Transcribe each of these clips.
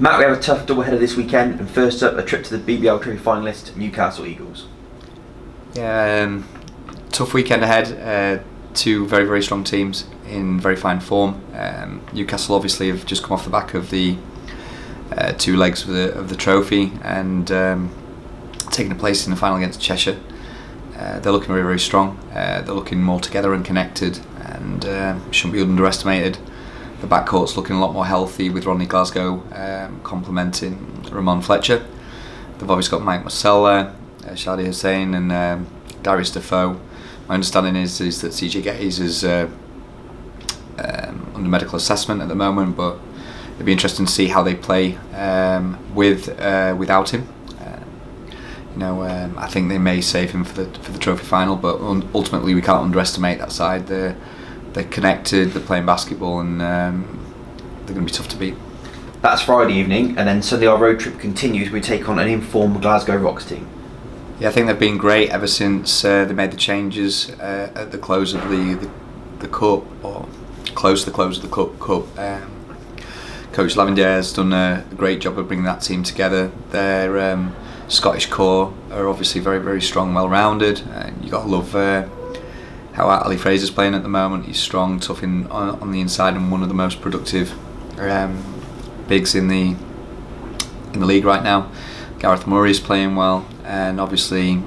Matt, we have a tough doubleheader this weekend, and first up, a trip to the BBL Trophy finalist, Newcastle Eagles. Yeah, tough weekend ahead. Two very, very strong teams in very fine form. Newcastle obviously have just come off the back of the two legs of the trophy and taking a place in the final against Cheshire. They're looking very, very strong. They're looking more together and connected, and shouldn't be underestimated. The backcourt's looking a lot more healthy with Rodney Glasgow complementing Ramon Fletcher. They've obviously got Mike Marcel there, Shadi Hussain and Darius Defoe. My understanding is that CJ Geddes is under medical assessment at the moment, but it'd be interesting to see how they play without him. I think they may save him for the trophy final, but ultimately we can't underestimate that side. They're connected, they're playing basketball, and they're going to be tough to beat. That's Friday evening, and then Sunday our road trip continues. We take on an informed Glasgow Rocks team. Yeah, I think they've been great ever since they made the changes at the close of the cup, or close to the close of the cup. Coach Lavendier has done a great job of bringing that team together. Their Scottish core are obviously very, very strong, well-rounded. You got to love how Ali Fraser's playing at the moment. He's strong, tough on the inside, and one of the most productive bigs in the league right now. Gareth Murray's playing well, and obviously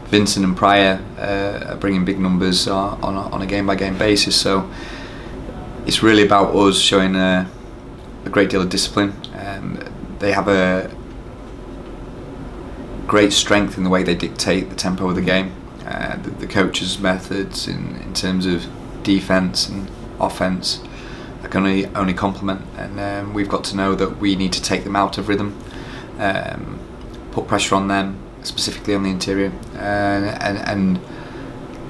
Vincent and Pryor are bringing big numbers on a game-by-game basis. So it's really about us showing a great deal of discipline. They have a great strength in the way they dictate the tempo of the game. The coach's methods in terms of defence and offence are going to only complement, and we've got to know that we need to take them out of rhythm, put pressure on them, specifically on the interior, and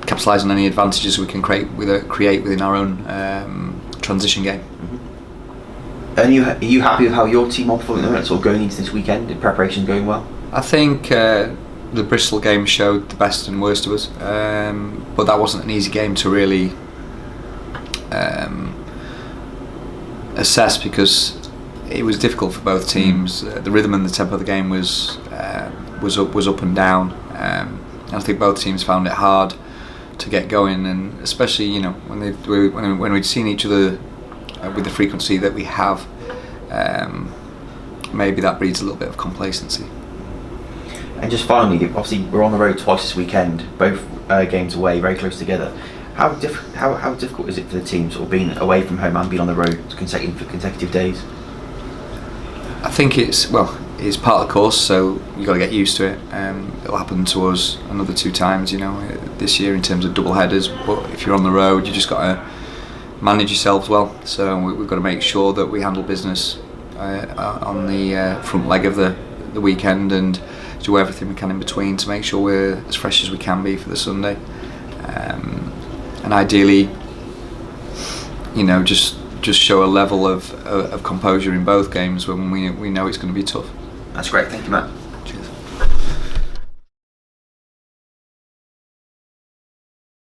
capitalise on any advantages we can create within our own transition game. Mm-hmm. Are you happy with how your team are performing at the moment, sort of going into this weekend? Is preparation going well? I think the Bristol game showed the best and worst of us, but that wasn't an easy game to really assess, because it was difficult for both teams. The rhythm and the tempo of the game was up and down. I think both teams found it hard to get going, and especially when we'd seen each other with the frequency that we have, maybe that breeds a little bit of complacency. And just finally, obviously we're on the road twice this weekend, both games away, very close together. How difficult is it for the team sort of being away from home and being on the road for consecutive days? I think it's part of the course, so you've got to get used to it. It'll happen to us another 2 times, this year in terms of double headers. But if you're on the road, you just got to manage yourselves well. So we've got to make sure that we handle business on the front leg of the weekend, and do everything we can in between to make sure we're as fresh as we can be for the Sunday. And ideally, just show a level of composure in both games when we know it's going to be tough. That's great, thank you, Matt.